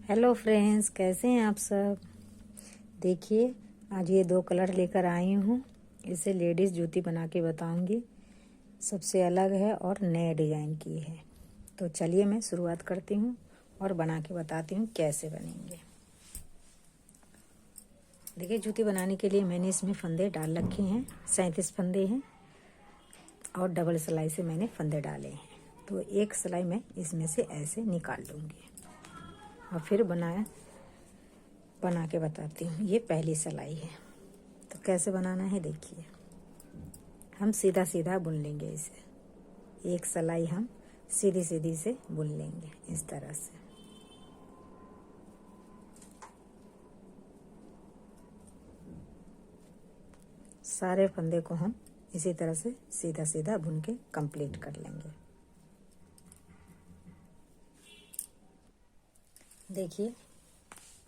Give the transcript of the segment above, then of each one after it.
Hello friends, कैसे हैं आप सब। देखिए, आज ये 2 कलर लेकर आई हूँ। इसे लेडीज़ जूती बना के बताऊँगी। सबसे अलग है और नए डिज़ाइन की है। तो चलिए मैं शुरुआत करती हूँ और बना के बताती हूँ कैसे बनेंगे। देखिए, जूती बनाने के लिए मैंने इसमें फंदे डाल रखे हैं। 37 फंदे हैं और डबल सिलाई से मैंने फंदे डाले हैं। तो एक सिलाई मैं इसमें से ऐसे निकाल लूँगी और फिर बना के बताती हूँ। ये पहली सिलाई है। तो कैसे बनाना है देखिए। हम सीधा सीधा बुन लेंगे इसे। एक सिलाई हम सीधी सीधी से बुन लेंगे इस तरह से। सारे फंदे को हम इसी तरह से सीधा सीधा बुन के कंप्लीट कर लेंगे। देखिए,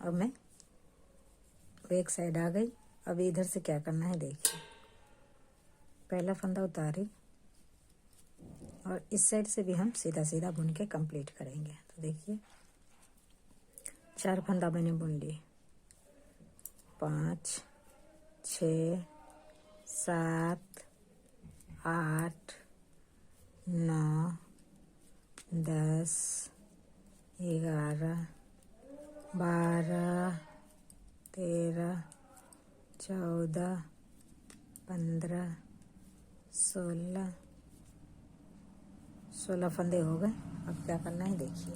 अब मैं एक साइड आ गई। अब इधर से क्या करना है देखिए। पहला फंदा उतारे और इस साइड से भी हम सीधा सीधा बुन के कंप्लीट करेंगे। तो देखिए, 4 फंदा मैंने बुन लिए। 5, 6, 7, 8, 9, 10, 11, 12, 13, 14, 15, 16 फंदे हो गए। अब क्या करना है देखिए।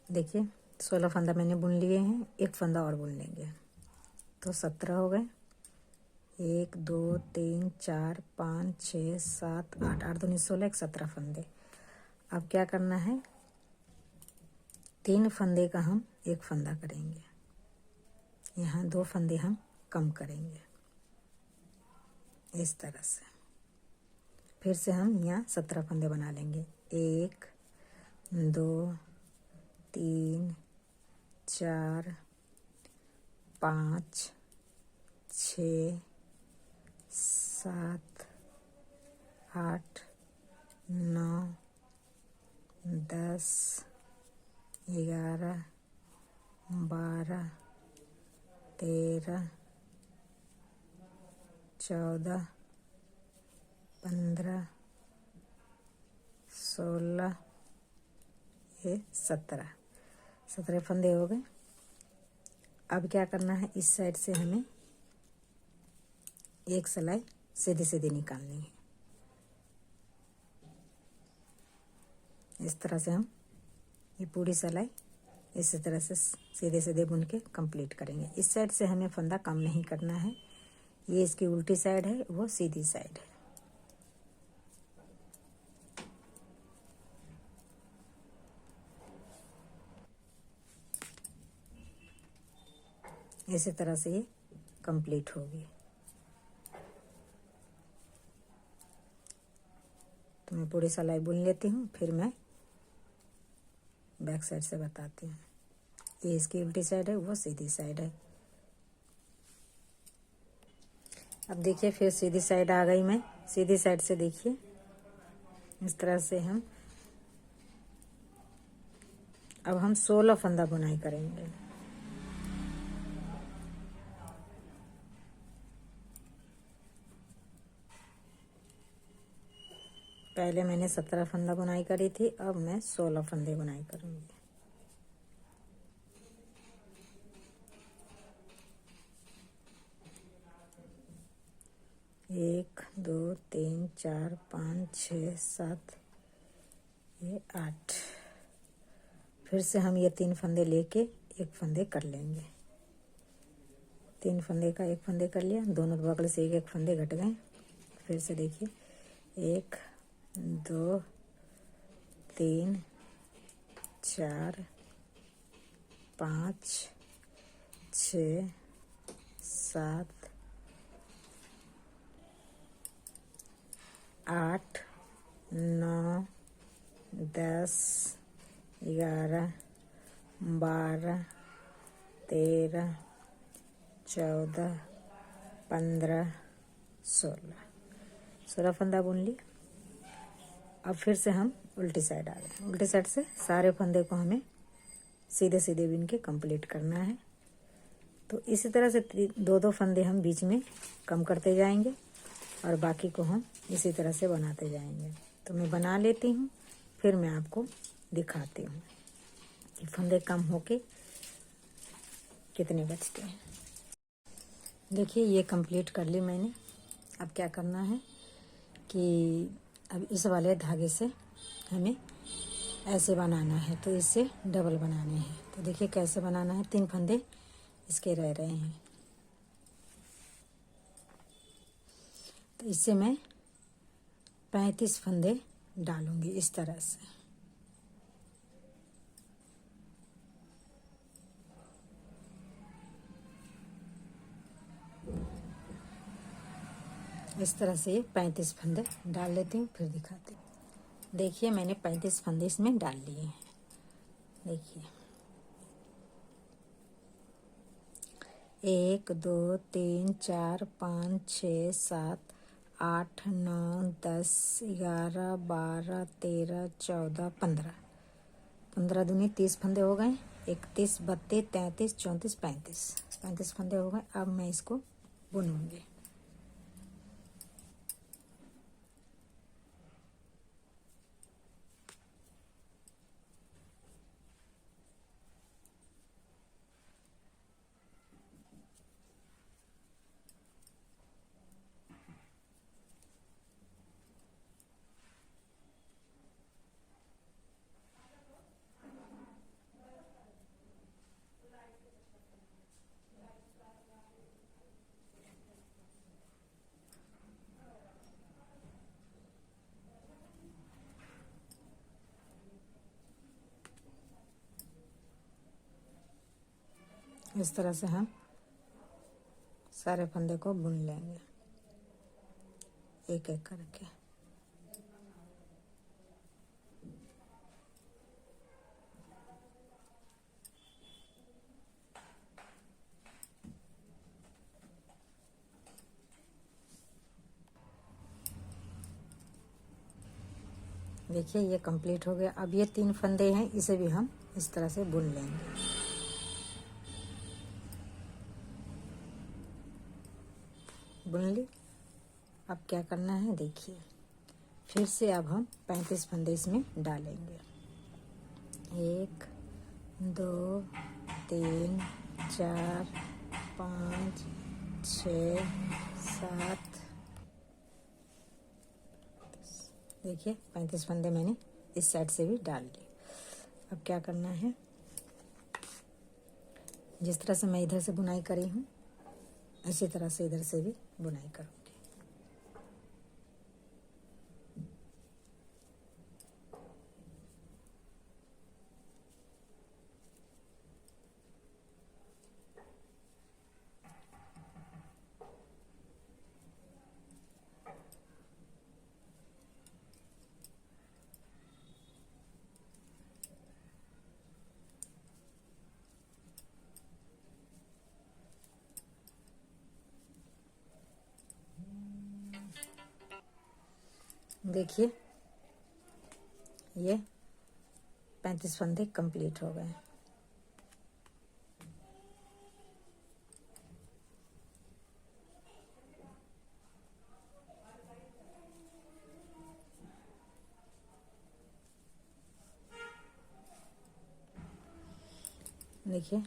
देखिए, 16 फंदा मैंने बुन लिए हैं। एक फंदा और बुन लेंगे तो 17 हो गए। 1, 2, 3, 4, 5, 6, 7, 8, 8 दूनी 16, 17 फंदे। अब क्या करना है, 3 फंदे का हम एक फंदा करेंगे। यहाँ 2 फंदे हम कम करेंगे इस तरह से। फिर से हम यहाँ 17 फंदे बना लेंगे। 1, 2, 3, 4, 5, 6, 7, 8, 9, 10, 11, 12, 13, 14, 15, 16, ये 17 फंदे हो गए। अब क्या करना है, इस साइड से हमें एक सिलाई सीधी सीधी निकालनी है। इस तरह से हम ये पूरी सिलाई इसी तरह से सीधे सीधे बुन के कंप्लीट करेंगे। इस साइड से हमें फंदा कम नहीं करना है। ये इसकी उल्टी साइड है, वो सीधी साइड है। इसी तरह से ये कंप्लीट होगी। तो मैं पूरी सिलाई बुन लेती हूँ, फिर मैं बैक साइड से बताती हूँ। ये इसकी उल्टी साइड है, वो सीधी साइड है। अब देखिए, फिर सीधी साइड आ गई मैं। सीधी साइड से देखिए, इस तरह से अब हम 16 फंदा बुनाई करेंगे। पहले मैंने 17 फंदा बुनाई करी थी, अब मैं 16 फंदे बुनाई करूंगी। एक, 2, 3, 4, 5, 6, 7, ये 8। फिर से हम ये 3 फंदे लेके एक फंदे कर लेंगे। 3 फंदे का एक फंदे कर लिया, दोनों बगल से एक एक फंदे घट गए। फिर से देखिए, 1, 2, 3, 4, 5, 6, 7, 8, 9, 10, 11, 12, 13, 14, 15, 16 फंदा बुन ली। अब फिर से हम उल्टी साइड आ गए। उल्टी साइड से सारे फंदे को हमें सीधे सीधे बिन के कंप्लीट करना है। तो इसी तरह से 2-2 फंदे हम बीच में कम करते जाएंगे और बाकी को हम इसी तरह से बनाते जाएंगे। तो मैं बना लेती हूँ, फिर मैं आपको दिखाती हूँ कि फंदे कम होके कितने बचते हैं। देखिए ये कंप्लीट कर ली मैंने। अब क्या करना है कि अब इस वाले धागे से हमें ऐसे बनाना है, तो इससे डबल बनाने हैं। तो देखिए कैसे बनाना है। 3 फंदे इसके रह रहे हैं, तो इससे मैं 35 फंदे डालूंगी इस तरह से। इस तरह से 35 फंदे डाल लेती हूँ, फिर दिखाती हूँ। देखिए मैंने 35 फंदे इसमें डाल लिए हैं। देखिए 1 2 3 4 5 6 7 8 9 10 11 12 13 14 15 15 दूनी 30 फंदे हो गए। 31 32 33 34 35 फंदे हो गए। अब मैं इसको बुनूंगी। इस तरह से हम सारे फंदे को बुन लेंगे एक एक करके। देखिए ये कंप्लीट हो गया। अब ये 3 फंदे हैं, इसे भी हम इस तरह से बुन लेंगे। बुन ली। अब क्या करना है देखिए, फिर से अब हम 35 फंदे इसमें डालेंगे। 1 2 3 4 5 6 7। देखिए 35 फंदे मैंने इस साइड से भी डाल लिए। अब क्या करना है, जिस तरह से मैं इधर से बुनाई करी हूँ इसी तरह से इधर से भी बुनाई करूँगी। देखिए ये 35 फंदे कंप्लीट हो गए। देखिए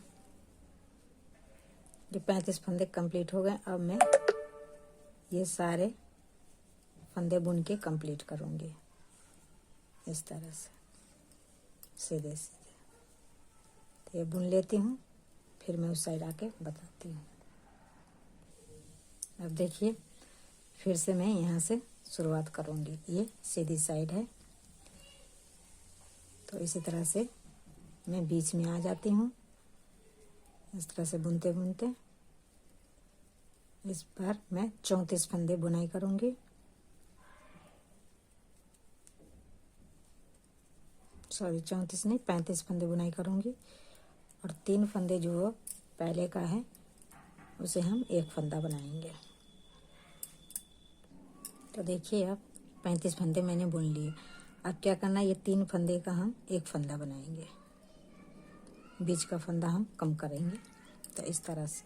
ये 35 फंदे कंप्लीट हो गए। अब मैं ये सारे फंदे बुन के कंप्लीट करूँगी इस तरह से सीधे सीधे। तो ये बुन लेती हूँ, फिर मैं उस साइड आके बताती हूँ। अब देखिए फिर से मैं यहाँ से शुरुआत करूँगी। ये सीधी साइड है, तो इसी तरह से मैं बीच में आ जाती हूँ। इस तरह से बुनते बुनते इस बार मैं 34 फंदे बुनाई करूँगी। सॉरी 34 नहीं 35 फंदे बुनाई करूँगी, और 3 फंदे जो पहले का है उसे हम 1 फंदा बनाएंगे। तो देखिए अब 35 फंदे मैंने बुन लिए। अब क्या करना है, ये 3 फंदे का हम एक फंदा बनाएंगे, बीच का फंदा हम कम करेंगे। तो इस तरह से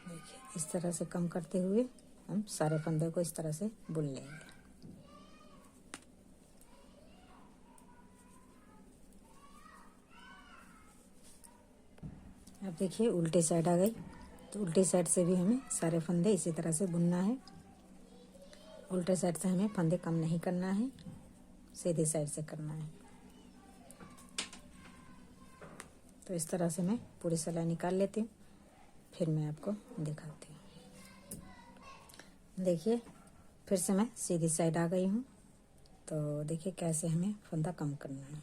देखिए, इस तरह से कम करते हुए हम सारे फंदे को इस तरह से बुन लेंगे। अब देखिए उल्टे साइड आ गई, तो उल्टे साइड से भी हमें सारे फंदे इसी तरह से बुनना है। उल्टे साइड से हमें फंदे कम नहीं करना है, सीधी साइड से करना है। तो इस तरह से मैं पूरी सिलाई निकाल लेती हूँ, फिर मैं आपको दिखाती हूँ। देखिए फिर से मैं सीधी साइड आ गई हूँ। तो देखिए कैसे हमें फंदा कम करना है।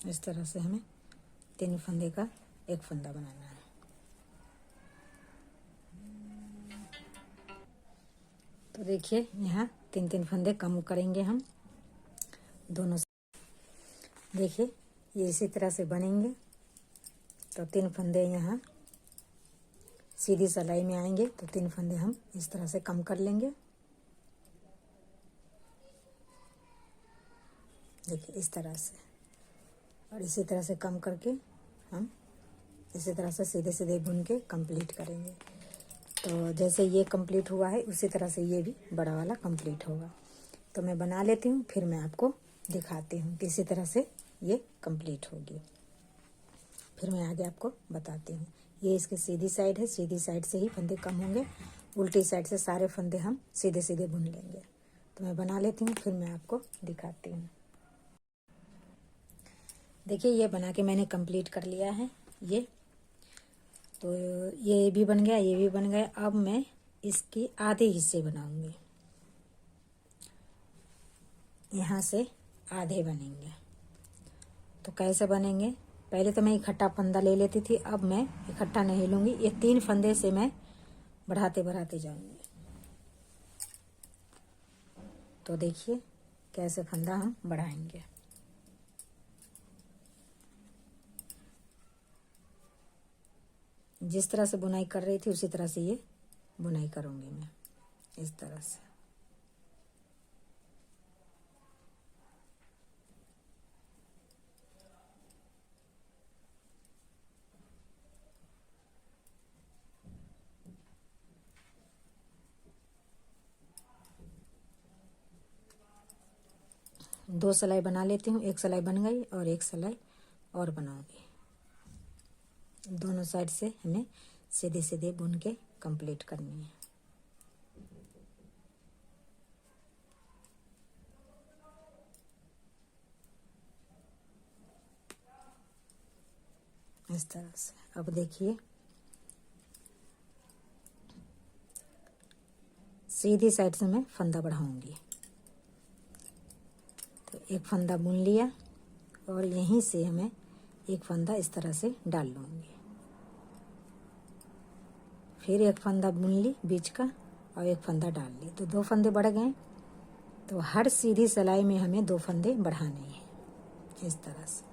इस तरह से हमें 3 फंदे का एक फंदा बनाना है। तो देखिए यहाँ 3-3 फंदे कम करेंगे हम दोनों से। देखिए ये इसी तरह से बनेंगे। तो 3 फंदे यहाँ सीधी सिलाई में आएंगे, तो 3 फंदे हम इस तरह से कम कर लेंगे। देखिए इस तरह से, और इसी तरह से कम करके हम इसी तरह से सीधे सीधे बुन के कंप्लीट करेंगे। तो जैसे ये कंप्लीट हुआ है उसी तरह से ये भी बड़ा वाला कंप्लीट होगा। तो मैं बना लेती हूँ, फिर मैं आपको दिखाती हूँ कि इसी तरह से ये कंप्लीट होगी। फिर मैं आगे आपको बताती हूँ। ये इसकी सीधी साइड है, सीधी साइड से ही फंदे कम होंगे, उल्टी साइड से सारे फंदे हम सीधे सीधे बुन लेंगे। तो मैं बना लेती हूँ, फिर मैं आपको दिखाती हूँ। देखिए ये बना के मैंने कंप्लीट कर लिया है। ये तो ये भी बन गया, ये भी बन गया। अब मैं इसके आधे हिस्से बनाऊंगी, यहाँ से आधे बनेंगे। तो कैसे बनेंगे, पहले तो मैं इकट्ठा फंदा ले लेती थी, अब मैं इकट्ठा नहीं लूँगी। ये 3 फंदे से मैं बढ़ाते बढ़ाते जाऊँगी। तो देखिए कैसे फंदा हम बढ़ाएंगे। जिस तरह से बुनाई कर रही थी उसी तरह से ये बुनाई करूँगी मैं, इस तरह से। दो सिलाई बना लेती हूँ, एक सिलाई बन गई और एक सिलाई और बनाऊंगी। दोनों साइड से हमें सीधे सीधे बुन के कंप्लीट करनी है। इस तरह से। अब देखिए सीधी साइड से मैं फंदा बढ़ाऊंगी। तो एक फंदा बुन लिया और यहीं से हमें एक फंदा इस तरह से डाल लूँगी। फिर एक फंदा बुन ली बीच का और एक फंदा डाल ली, तो 2 फंदे बढ़ गए। तो हर सीधी सिलाई में हमें 2 फंदे बढ़ाने हैं, इस तरह से।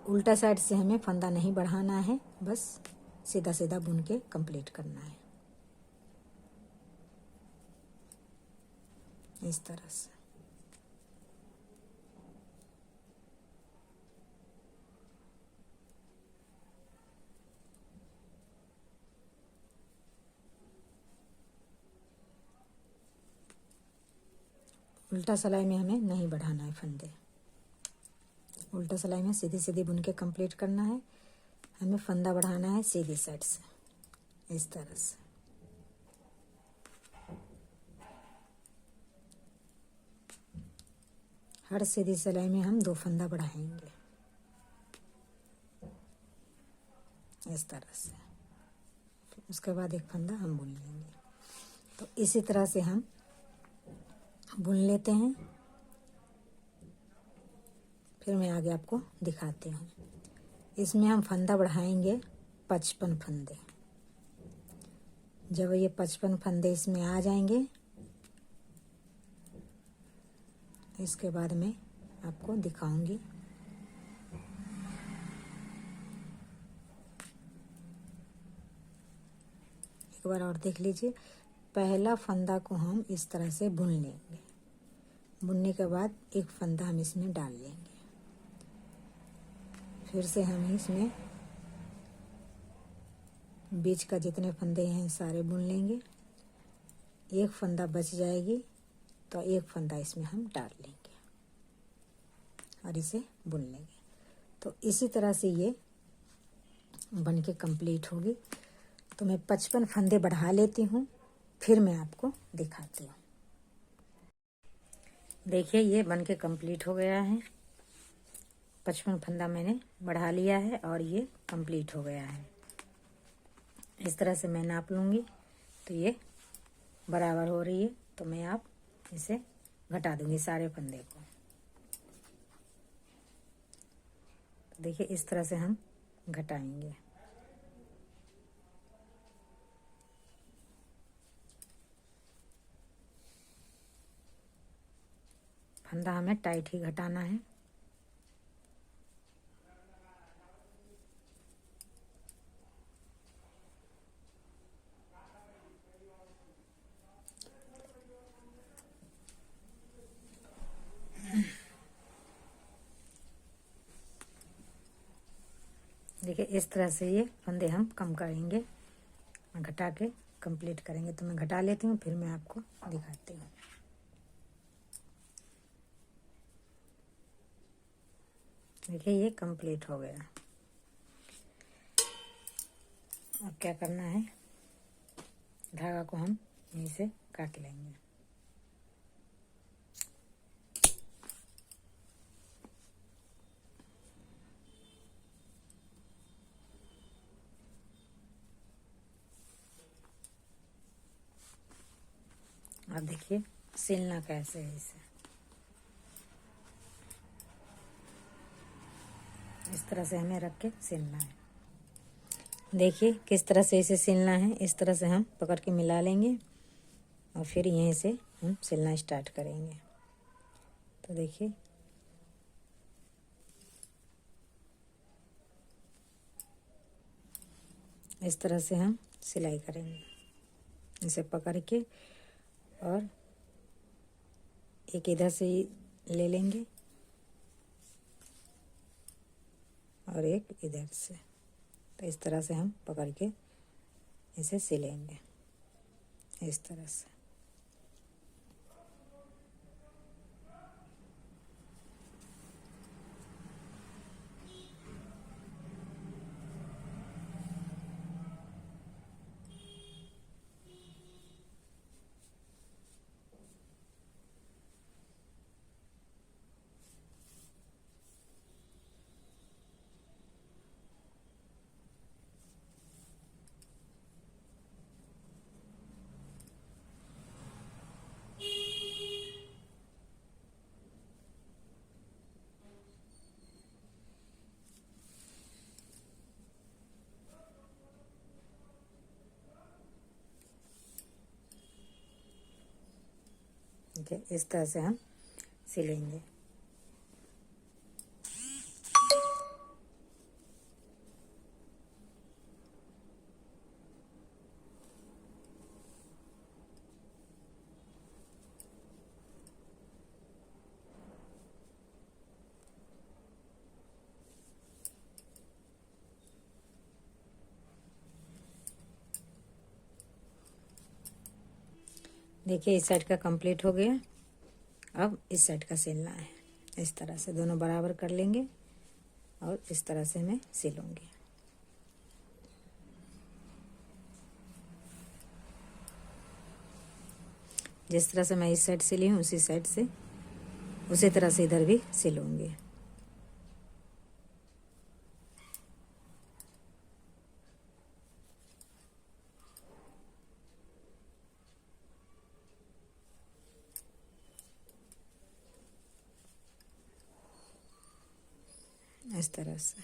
उल्टा साइड से हमें फंदा नहीं बढ़ाना है, बस सीधा सीधा बुन के कंप्लीट करना है, इस तरह से। उल्टा सिलाई में हमें नहीं बढ़ाना है फंदे, उल्टा सिलाई में सीधी सीधी बुन के कंप्लीट करना है। हमें फंदा बढ़ाना है सीधी साइड से, इस तरह से। हर सीधी सिलाई में हम 2 फंदा बढ़ाएंगे, इस तरह से। उसके बाद एक फंदा हम बुन लेंगे। तो इसी तरह से हम बुन लेते हैं, फिर मैं आगे आपको दिखाती हूँ। इसमें हम फंदा बढ़ाएंगे 55 फंदे। जब ये 55 फंदे इसमें आ जाएंगे, इसके बाद मैं आपको दिखाऊंगी। एक बार और देख लीजिए। पहला फंदा को हम इस तरह से बुन लेंगे। बुनने के बाद एक फंदा हम इसमें डाल लेंगे। फिर से हम इसमें बीच का जितने फंदे हैं सारे बुन लेंगे। एक फंदा बच जाएगी तो एक फंदा इसमें हम डाल लेंगे और इसे बुन लेंगे। तो इसी तरह से ये बन के कंप्लीट होगी। तो मैं 55 फंदे बढ़ा लेती हूँ, फिर मैं आपको दिखाती हूँ। देखिए ये बन के कंप्लीट हो गया है। 55 फंदा मैंने बढ़ा लिया है और ये कंप्लीट हो गया है। इस तरह से मैं नाप लूँगी तो ये बराबर हो रही है। तो मैं आप इसे घटा दूँगी सारे फंदे को। तो देखिए इस तरह से हम घटाएंगे। फंदा हमें टाइट ही घटाना है। देखिए इस तरह से ये फंदे हम कम करेंगे, घटा के कंप्लीट करेंगे। तो मैं घटा लेती हूँ, फिर मैं आपको दिखाती हूँ। देखिए ये कंप्लीट हो गया। अब क्या करना है, धागा को हम यहीं से काट लेंगे। अब देखिए सिलना कैसे है इसे। इस तरह से हमें रख के सिलना है। देखिए किस तरह से इसे सिलना है। इस तरह से हम पकड़ के मिला लेंगे और फिर यहीं से हम सिलना स्टार्ट करेंगे। तो देखिए इस तरह से हम सिलाई करेंगे। इसे पकड़ के और एक इधर से ले लेंगे और एक इधर से। तो इस तरह से हम पकड़ के इसे सिलेंगे इस तरह से। ठीक है, इस तरह से हम सिलेंगे। देखिए इस साइड का कंप्लीट हो गया। अब इस साइड का सिलना है। इस तरह से दोनों बराबर कर लेंगे और इस तरह से मैं सिलूंगी। जिस तरह से मैं इस साइड सिली हूँ उसी साइड से उसी तरह से इधर भी सिलूंगी। इस तरह से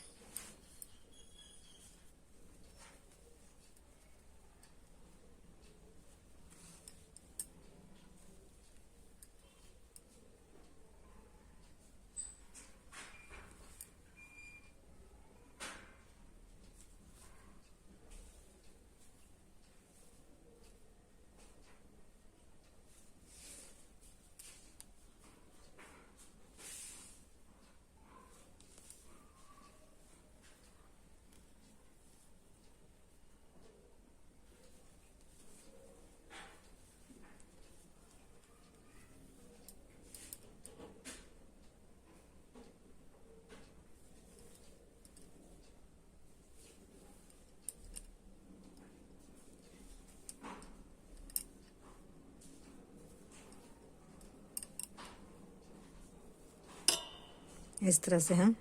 इस तरह से हम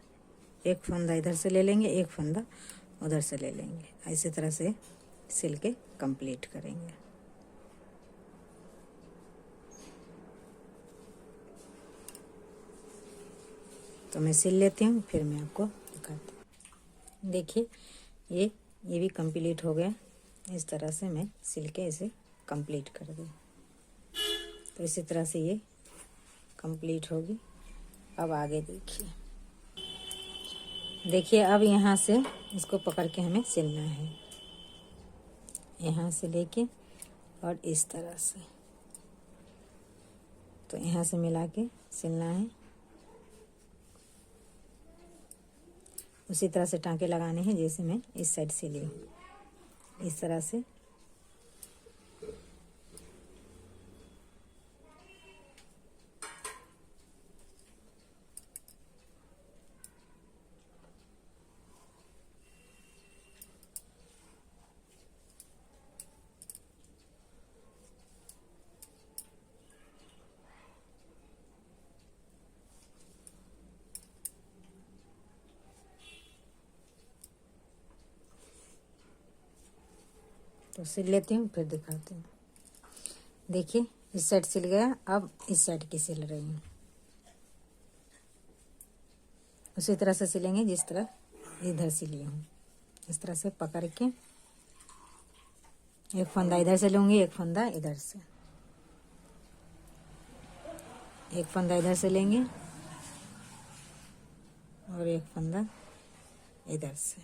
एक फंदा इधर से ले लेंगे, एक फंदा उधर से ले लेंगे। इसी तरह से सिल के कंप्लीट करेंगे। तो मैं सिल लेती हूँ, फिर मैं आपको दिखाती हूँ। देखिए ये भी कंप्लीट हो गया। इस तरह से मैं सिल के इसे कंप्लीट कर दूँ। तो इसी तरह से ये कंप्लीट होगी। अब आगे देखिए अब यहाँ से इसको पकड़ के हमें सिलना है, यहाँ से लेके और इस तरह से। तो यहाँ से मिला के सिलना है। उसी तरह से टाँके लगाने हैं जैसे मैं इस साइड सिली हूँ, इस तरह से। तो सिल लेती हूँ, फिर दिखाती हूँ। देखिए इस साइड सिल गया, अब इस साइड की सिल रही हूँ। उसी तरह से सिलेंगे जिस तरह इधर सिली हूँ। इस तरह से पकड़ के एक फंदा इधर से लूँगी, एक फंदा इधर से, एक फंदा इधर से लेंगे और एक फंदा इधर से।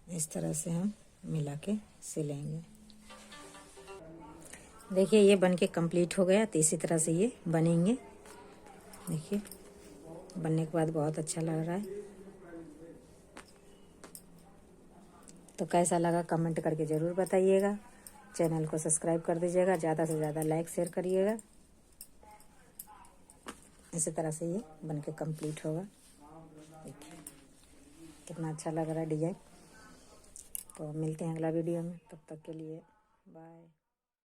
इस तरह से हम मिला के सिलेंगे। देखिए ये बन के कंप्लीट हो गया। तो इसी तरह से ये बनेंगे। देखिए बनने के बाद बहुत अच्छा लग रहा है। तो कैसा लगा कमेंट करके ज़रूर बताइएगा। चैनल को सब्सक्राइब कर दीजिएगा, ज़्यादा से ज़्यादा लाइक शेयर करिएगा। इसी तरह से ये बन के कंप्लीट होगा। देखिए कितना अच्छा लग रहा है डिजाइन। तो मिलते हैं अगला वीडियो में, तब तक के लिए बाय।